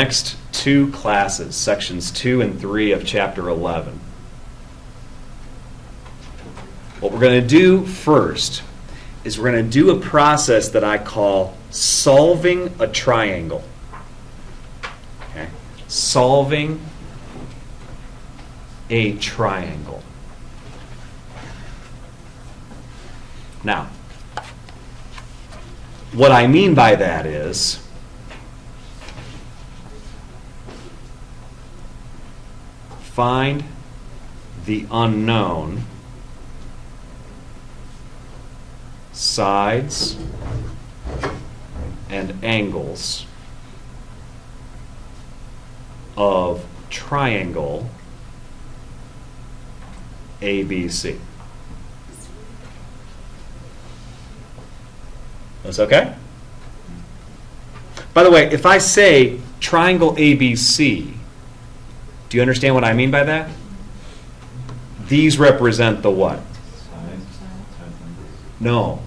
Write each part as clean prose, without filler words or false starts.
next two classes, sections 2 and 3 of chapter 11. What we're going to do first is we're going to do a process that I call solving a triangle. Okay? Solving a triangle. Now, what I mean by that is find the unknown sides and angles of triangle ABC. That's okay? By the way, if I say triangle ABC, do you understand what I mean by that? These represent the what? No.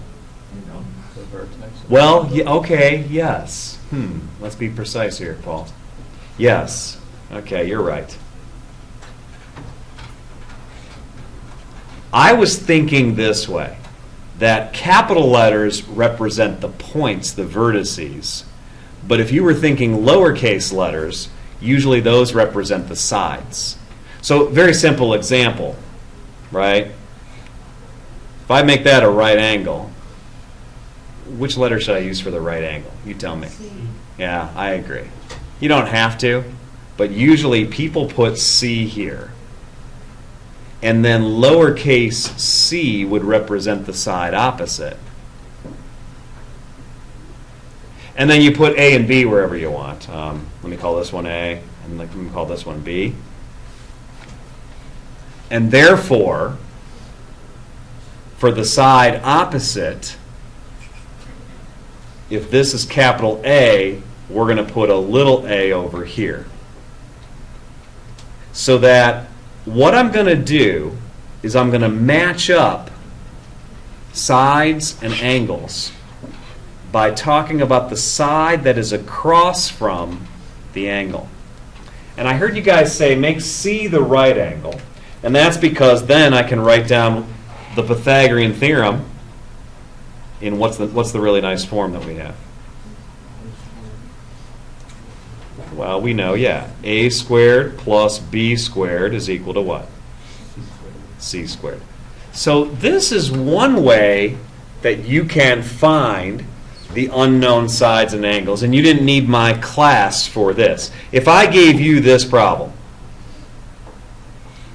Well, okay, yes. Let's be precise here, Paul. Yes. Okay, you're right. I was thinking this way, that capital letters represent the points, the vertices. But if you were thinking lowercase letters, usually those represent the sides. So, very simple example, right? If I make that a right angle, which letter should I use for the right angle? You tell me. C. Yeah, I agree. You don't have to, but usually people put C here. And then lowercase c would represent the side opposite. And then you put A and B wherever you want. Let me call this one A, and let me call this one B. And therefore, for the side opposite, if this is capital A, we're going to put a little a over here. So that what I'm going to do is I'm going to match up sides and angles by talking about the side that is across from the angle. And I heard you guys say make C the right angle. And that's because then I can write down the Pythagorean theorem in what's the really nice form that we have? Well, we know, yeah. A squared plus B squared is equal to what? C squared. So this is one way that you can find the unknown sides and angles, and you didn't need my class for this. If I gave you this problem,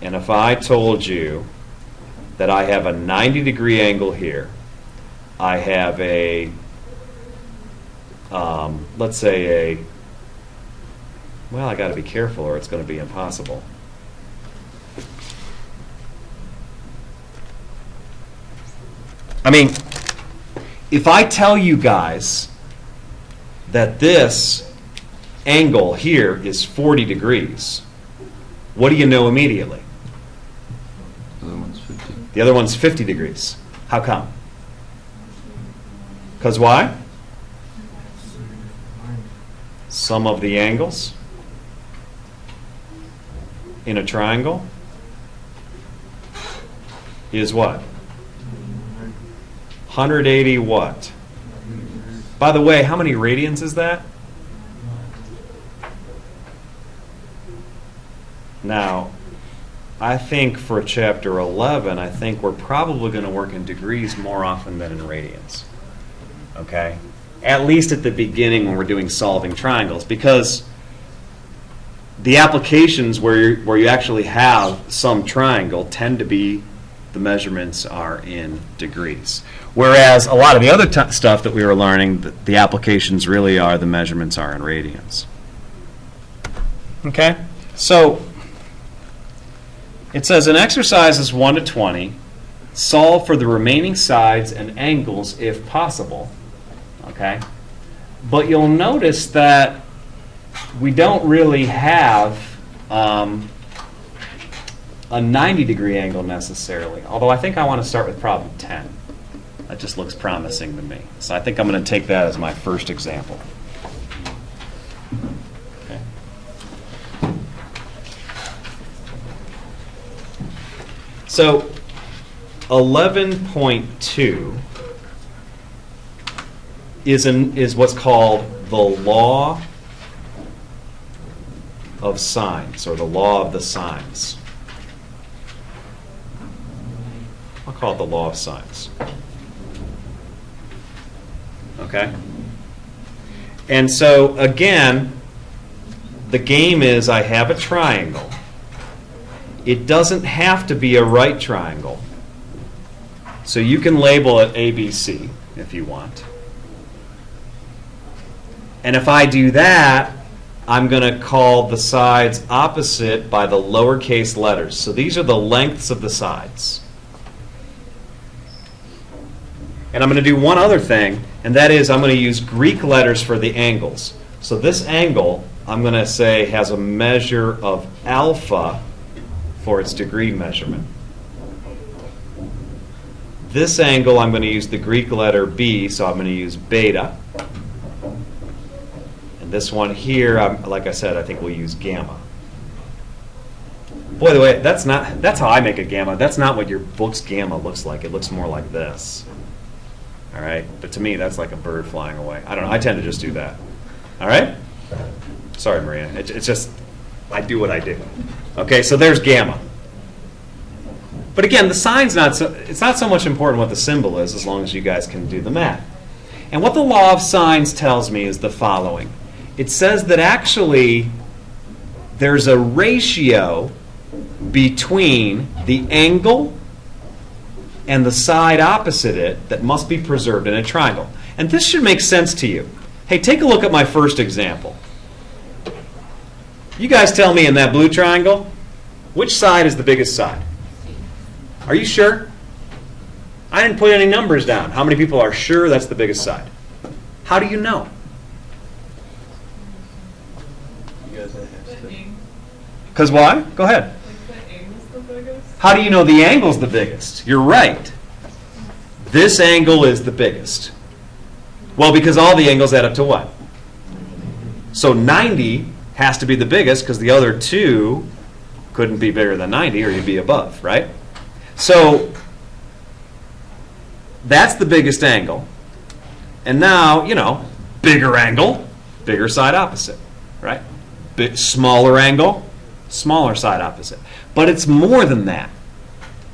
and if I told you that I have a 90-degree angle here, I have a, let's say a, well, I got to be careful or it's going to be impossible. I mean, if I tell you guys that this angle here is 40 degrees, what do you know immediately? The other one's 50. The other one's 50 degrees. How come? Because why? Sum of the angles in a triangle is what? 180 what? By the way, how many radians is that? Now, I think for chapter 11, I think we're probably going to work in degrees more often than in radians. Okay? At least at the beginning when we're doing solving triangles, because the applications where you actually have some triangle tend to be the measurements are in degrees. Whereas a lot of the other stuff that we were learning, the applications really are, the measurements are in radians. Okay? So it says in exercises 1 to 20, solve for the remaining sides and angles if possible. Okay? But you'll notice that we don't really have a 90-degree angle necessarily, although I think I want to start with problem 10. That just looks promising to me. So I think I'm going to take that as my first example. Okay. So 11.2 is what's called the law of signs, or the law of the signs. I'll call it the law of signs. Okay? And so, again, the game is I have a triangle. It doesn't have to be a right triangle. So you can label it ABC if you want. And if I do that, I'm going to call the sides opposite by the lowercase letters. So these are the lengths of the sides. And I'm going to do one other thing, and that is I'm going to use Greek letters for the angles. So this angle, I'm going to say, has a measure of alpha for its degree measurement. This angle, I'm going to use the Greek letter B, so I'm going to use beta. And this one here, like I said, I think we'll use gamma. By the way, that's how I make a gamma. That's not what your book's gamma looks like. It looks more like this. All right? But to me, that's like a bird flying away. I don't know. I tend to just do that. All right? Sorry, Maria. It's just, I do what I do. Okay, so there's gamma. But again, the sign's it's not so much important what the symbol is, as long as you guys can do the math. And what the law of signs tells me is the following. It says that actually there's a ratio between the angle and the side opposite it that must be preserved in a triangle. And this should make sense to you. Hey, take a look at my first example. You guys tell me in that blue triangle, which side is the biggest side? Are you sure? I didn't put any numbers down. How many people are sure that's the biggest side? How do you know? Because why? Go ahead. How do you know the angle's the biggest? You're right. This angle is the biggest. Well, because all the angles add up to what? So 90 has to be the biggest because the other two couldn't be bigger than 90 or you'd be above, right? So that's the biggest angle. And now, bigger angle, bigger side opposite, right? Smaller angle, smaller side opposite. But it's more than that.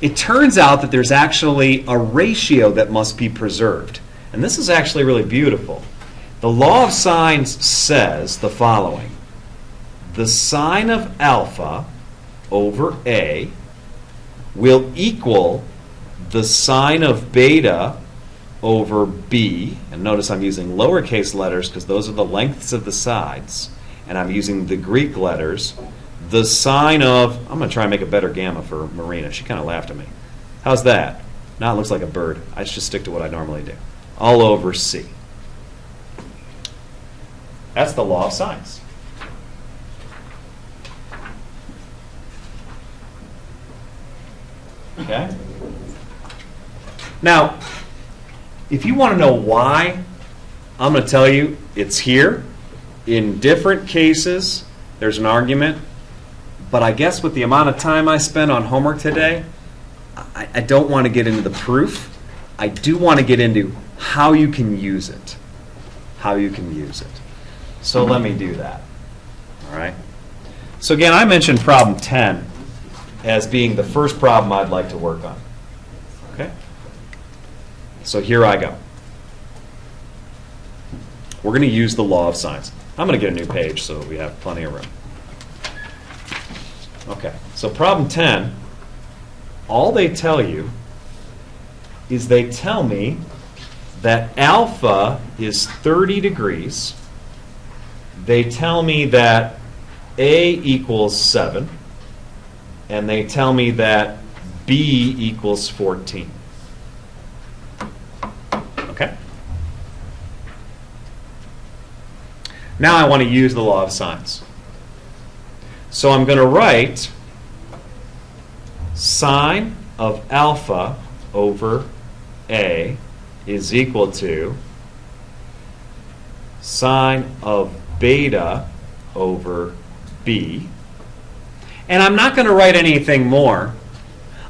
It turns out that there's actually a ratio that must be preserved. And this is actually really beautiful. The law of signs says the following. The sine of alpha over A will equal the sine of beta over B. And notice I'm using lowercase letters because those are the lengths of the sides. And I'm using the Greek letters. The sine of, I'm going to try and make a better gamma for Marina. She kind of laughed at me. How's that? Now it looks like a bird. I just stick to what I normally do. All over C. That's the law of signs. Okay? Now, if you want to know why, I'm going to tell you it's here. In different cases, there's an argument. But I guess with the amount of time I spent on homework today, I don't want to get into the proof. I do want to get into how you can use it. How you can use it. So let me do that. All right? So again, I mentioned problem 10 as being the first problem I'd like to work on. Okay? So here I go. We're going to use the law of signs. I'm going to get a new page so we have plenty of room. Okay, so problem 10, all they tell you is they tell me that alpha is 30 degrees. They tell me that A equals 7. And they tell me that B equals 14. Okay? Now I want to use the law of signs. So I'm going to write sine of alpha over A is equal to sine of beta over B. And I'm not going to write anything more.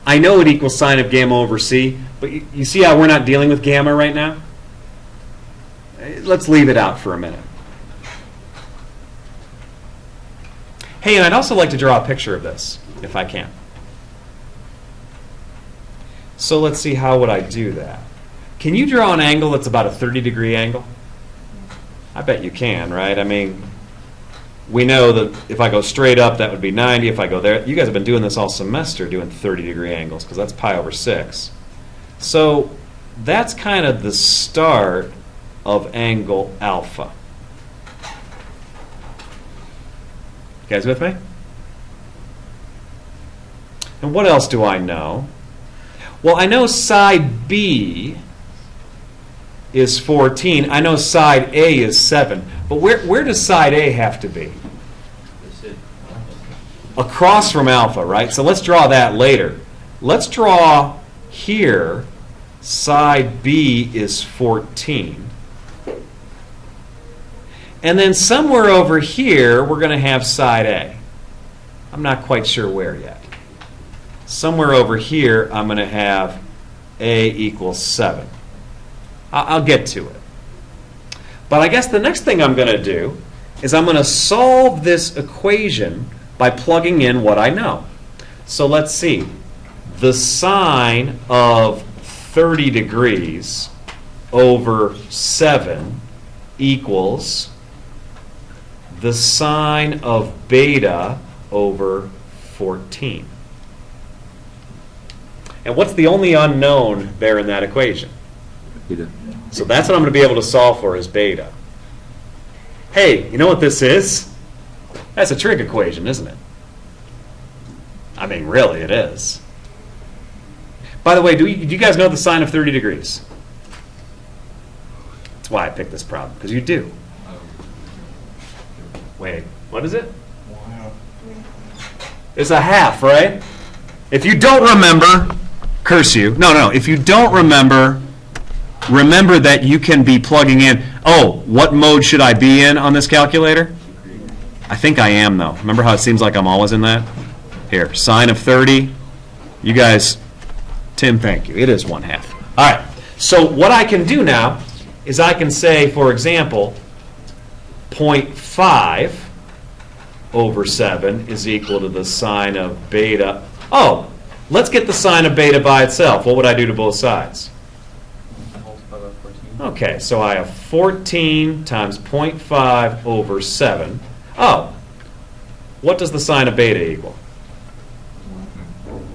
I know it equals sine of gamma over c, but you see how we're not dealing with gamma right now? Let's leave it out for a minute. Hey, and I'd also like to draw a picture of this, if I can. So let's see, how would I do that? Can you draw an angle that's about a 30-degree angle? I bet you can, right? I mean, we know that if I go straight up, that would be 90. If I go there, you guys have been doing this all semester, doing 30-degree angles, because that's pi over 6. So that's kind of the start of angle alpha. You guys with me? And what else do I know? Well, I know side B is 14. I know side A is 7. But where does side A have to be? Across from alpha, right? So let's draw that later. Let's draw here side B is 14. And then somewhere over here, we're going to have side A. I'm not quite sure where yet. Somewhere over here, I'm going to have A equals 7. I'll get to it. But I guess the next thing I'm going to do is I'm going to solve this equation by plugging in what I know. So let's see. The sine of 30 degrees over 7 equals the sine of beta over 14. And what's the only unknown there in that equation? Beta. So that's what I'm going to be able to solve for, is beta. Hey, you know what this is? That's a trig equation, isn't it? I mean, really, it is. By the way, do you guys know the sine of 30 degrees? That's why I picked this problem, because you do. Wait, what is it? It's a half, right? If you don't remember, curse you. No. If you don't remember, remember that you can be plugging in. Oh, what mode should I be in on this calculator? I think I am, though. Remember how it seems like I'm always in that? Here, sine of 30. You guys, Tim, thank you. It is 1/2. All right. So what I can do now is I can say, for example, 0.5 over 7 is equal to the sine of beta. Oh, let's get the sine of beta by itself. What would I do to both sides? Okay, so I have 14 times 0.5 over 7. Oh, what does the sine of beta equal?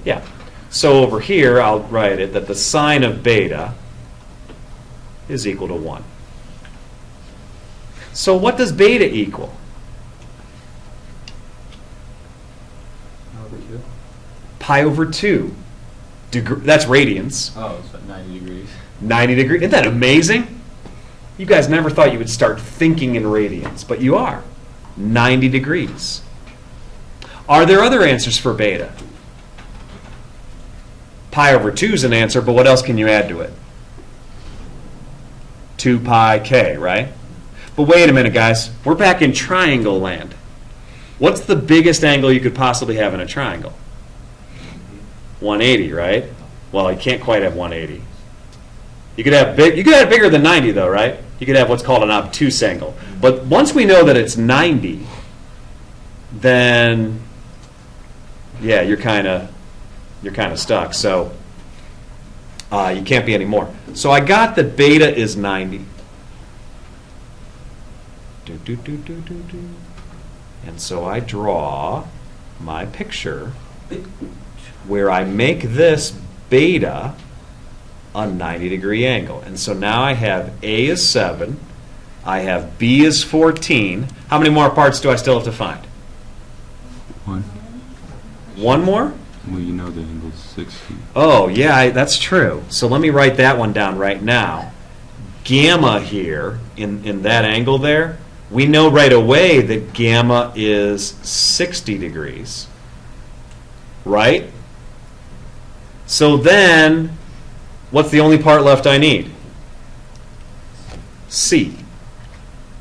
Yeah. So over here, I'll write it that the sine of beta is equal to 1. So what does beta equal? Pi over 2. That's radians. Oh, it's about 90 degrees. 90 degrees. Isn't that amazing? You guys never thought you would start thinking in radians, but you are. 90 degrees. Are there other answers for beta? Pi over 2 is an answer, but what else can you add to it? 2 pi k, right? But wait a minute, guys. We're back in triangle land. What's the biggest angle you could possibly have in a triangle? 180, right? Well, you can't quite have 180. You could have bigger than 90, though, right? You could have what's called an obtuse angle. But once we know that it's 90, then yeah, you're kind of stuck. So you can't be any more. So I got that beta is 90. And so I draw my picture where I make this beta a 90-degree angle. And so now I have A is 7, I have B is 14. How many more parts do I still have to find? 1. One more? Well, you know the angle's 60. Oh, yeah, that's true. So let me write that one down right now. Gamma here, in that angle there, we know right away that gamma is 60 degrees. Right? So then, what's the only part left I need? C.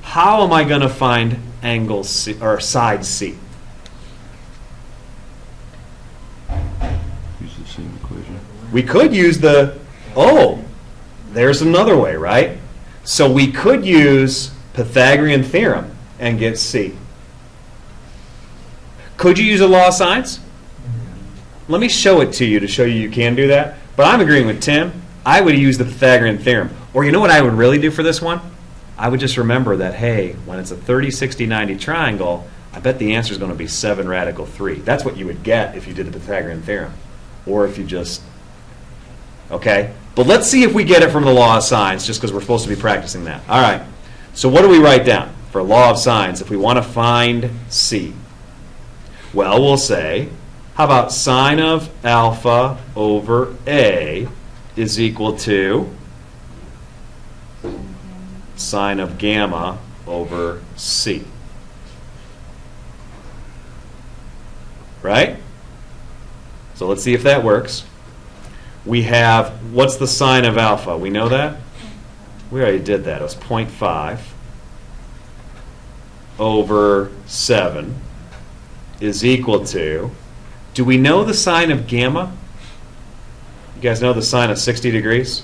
How am I going to find angle C, or side C? Use the same We could use there's another way, right? So we could use Pythagorean theorem and get C. Could you use a law of sines? Let me show it to you to show you can do that. But I'm agreeing with Tim. I would use the Pythagorean theorem. Or you know what I would really do for this one? I would just remember that, hey, when it's a 30, 60, 90 triangle, I bet the answer is going to be 7 radical 3. That's what you would get if you did the Pythagorean theorem. Or if you just, okay? But let's see if we get it from the law of sines, just because we're supposed to be practicing that. All right. So what do we write down for law of sines if we want to find C? Well, we'll say, how about sine of alpha over A is equal to sine of gamma over C. Right? So let's see if that works. We have, what's the sine of alpha? We know that? We already did that. It was 0.5 over 7 is equal to, do we know the sine of gamma? You guys know the sine of 60 degrees?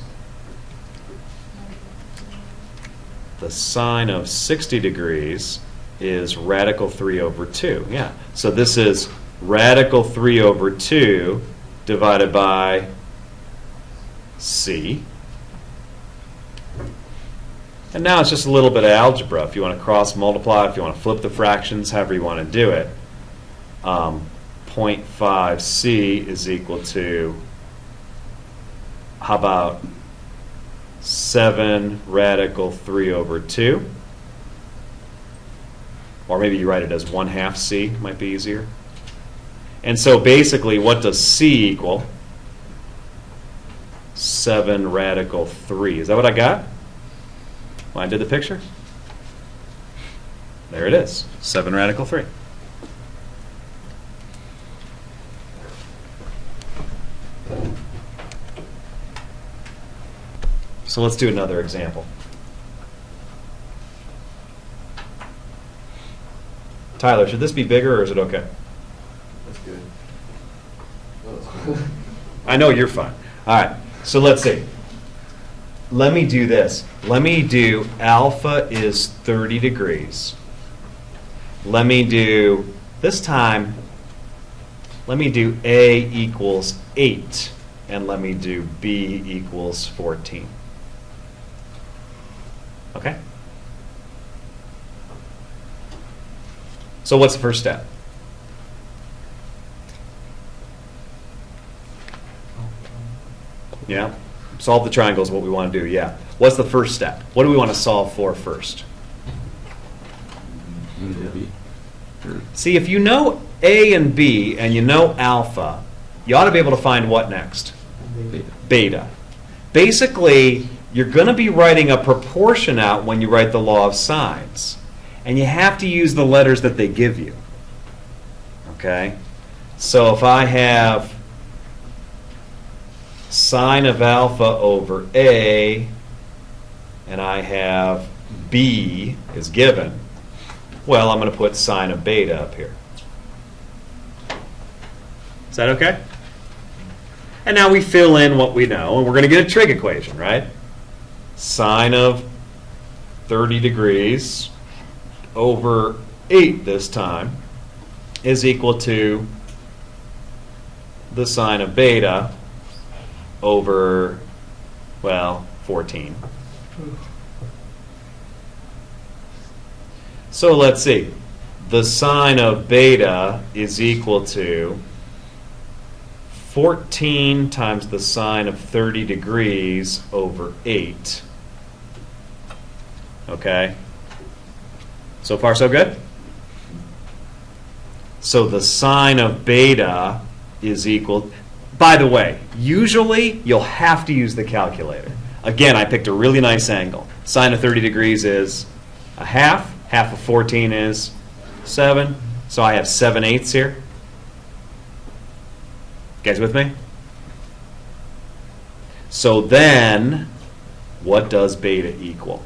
The sine of 60 degrees is radical 3 over 2. Yeah. So this is radical 3 over 2 divided by C. And now it's just a little bit of algebra. If you want to cross multiply, if you want to flip the fractions, however you want to do it. 0.5C is equal to, how about 7 radical 3 over 2? Or maybe you write it as 1/2 C, might be easier. And so basically, what does C equal? 7 radical 3. Is that what I got when I did the picture? There it is, 7 radical 3. So let's do another example. Tyler, should this be bigger or is it okay? That's good. I know you're fine. All right, so let's see. Let me do this. Let me do alpha is 30 degrees. Let me do, this time, let me do A equals 8, and let me do B equals 14. Okay? So what's the first step? Yeah? Solve the triangle is what we want to do, yeah. What's the first step? What do we want to solve for first? A to B. Or See, if you know A and B and you know alpha, you ought to be able to find what next? beta. Beta. Basically, you're going to be writing a proportion out when you write the law of sines. And you have to use the letters that they give you. Okay? So if I have sine of alpha over A, and I have B is given, well, I'm going to put sine of beta up here. Is that okay? And now we fill in what we know, and we're going to get a trig equation, right? Sine of 30 degrees over 8 this time is equal to the sine of beta over, well, 14. So let's see. The sine of beta is equal to 14 times the sine of 30 degrees over 8. Okay? So far, so good? So the sine of beta is equal... By the way, usually you'll have to use the calculator. Again, I picked a really nice angle. Sine of 30 degrees is a half. Half of 14 is 7. So I have 7/8 here. You guys with me? So then, what does beta equal?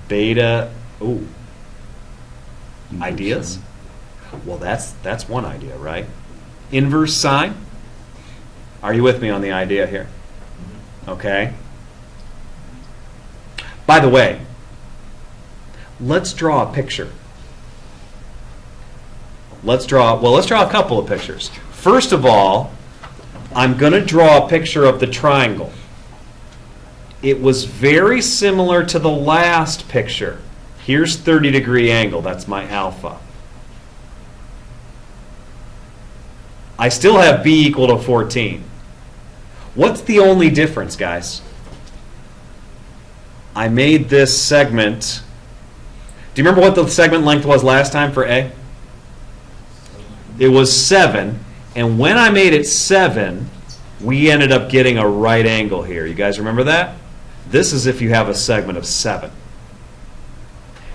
Beta, ooh, ideas? Well, that's one idea, right? Inverse sine? Are you with me on the idea here? Okay. By the way, let's draw a picture. Let's draw a couple of pictures. First of all, I'm going to draw a picture of the triangle. It was very similar to the last picture. Here's 30-degree angle. That's my alpha. I still have b equal to 14. What's the only difference, guys? I made this segment. Do you remember what the segment length was last time for A? It was 7. And when I made it 7, we ended up getting a right angle here. You guys remember that? This is if you have a segment of 7.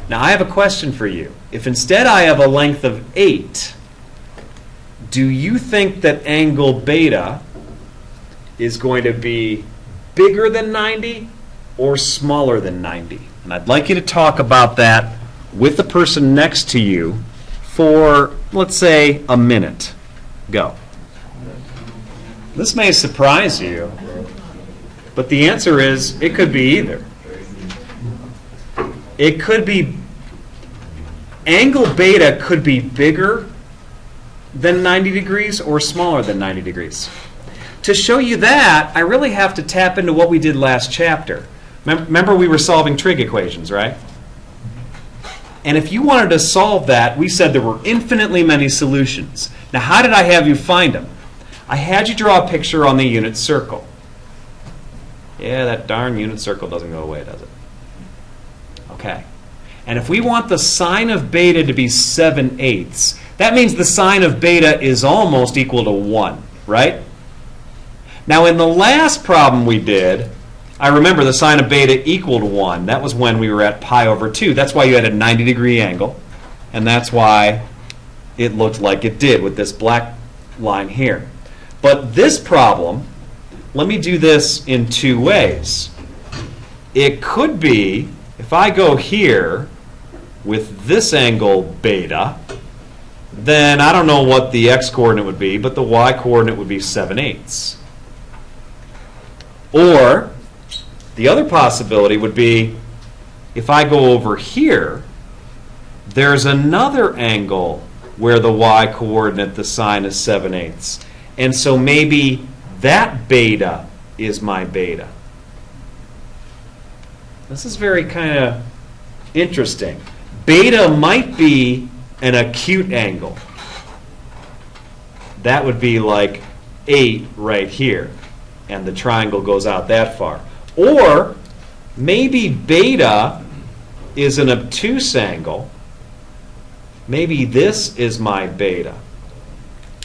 Now I have a question for you. If instead I have a length of 8, do you think that angle beta is going to be bigger than 90 or smaller than 90? And I'd like you to talk about that with the person next to you for, let's say, a minute. Go. This may surprise you, but the answer is it could be either. It could be, angle beta could be bigger than 90 degrees or smaller than 90 degrees. To show you that, I really have to tap into what we did last chapter. Remember we were solving trig equations, right? And if you wanted to solve that, we said there were infinitely many solutions. Now, how did I have you find them? I had you draw a picture on the unit circle. Yeah, that darn unit circle doesn't go away, does it? Okay. And if we want the sine of beta to be 7/8, that means the sine of beta is almost equal to 1, right? Now, in the last problem we did, I remember the sine of beta equaled 1. That was when we were at pi over 2. That's why you had a 90-degree angle, and that's why it looked like it did with this black line here. But this problem, let me do this in two ways. It could be, if I go here with this angle beta, then I don't know what the x-coordinate would be, but the y-coordinate would be 7/8. Or the other possibility would be, if I go over here, there's another angle where the y-coordinate, the sine, is 7/8. And so maybe that beta is my beta. This is very kind of interesting. Beta might be an acute angle. That would be like 8 right here, and the triangle goes out that far. Or maybe beta is an obtuse angle. Maybe this is my beta.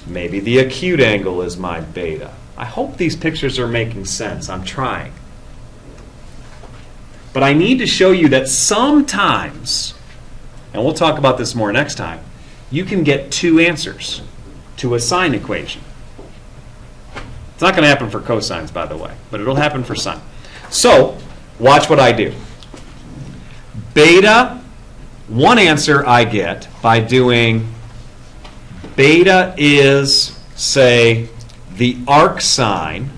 Maybe the acute angle is my beta. I hope these pictures are making sense. I'm trying. But I need to show you that sometimes, and we'll talk about this more next time, you can get two answers to a sine equation. It's not going to happen for cosines, by the way, but it'll happen for sine. So, watch what I do. Beta, one answer I get by doing beta is, say, the arc sine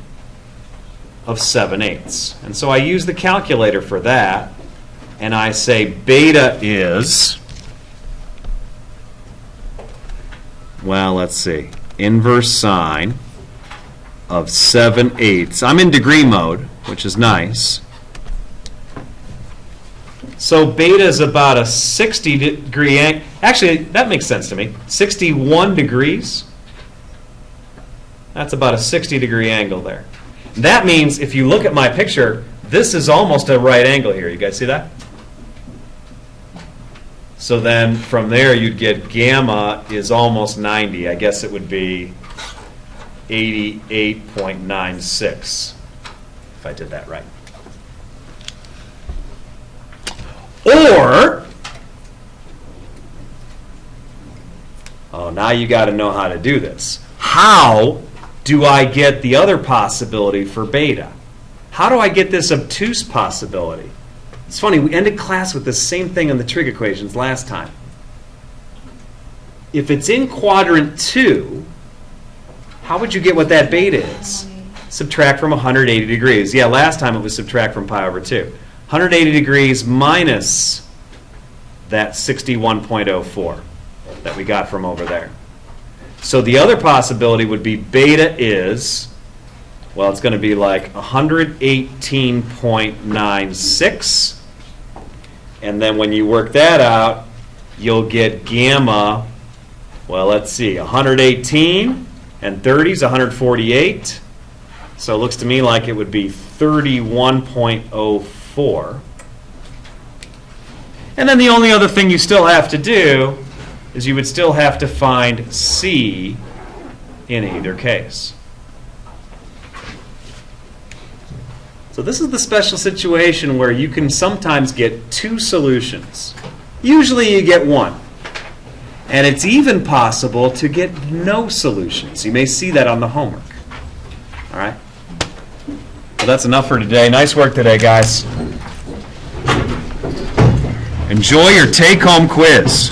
of 7/8. And so I use the calculator for that, and I say beta is, well, let's see, inverse sine of 7/8. I'm in degree mode, which is nice. So beta is about a 60-degree angle. Actually, that makes sense to me. 61 degrees. That's about a 60-degree angle there. That means if you look at my picture, this is almost a right angle here. You guys see that? So then from there you'd get gamma is almost 90. I guess it would be 88.96 if I did that right. Or, oh, now you got to know how to do this. How do I get the other possibility for beta? How do I get this obtuse possibility? It's funny, we ended class with the same thing in the trig equations last time. if it's in quadrant 2, how would you get what that beta is? Subtract from 180 degrees. Yeah, last time it was subtract from pi over 2. 180 degrees minus that 61.04 that we got from over there. So the other possibility would be beta is, well, it's going to be like 118.96. And then when you work that out, you'll get gamma, well, let's see, 118 and 30 is 148. So it looks to me like it would be 31.04. And then the only other thing you still have to do is you would still have to find C in either case. So this is the special situation where you can sometimes get 2 solutions. Usually you get 1. And it's even possible to get no solutions. You may see that on the homework. All right? Well, that's enough for today. Nice work today, guys. Enjoy your take-home quiz.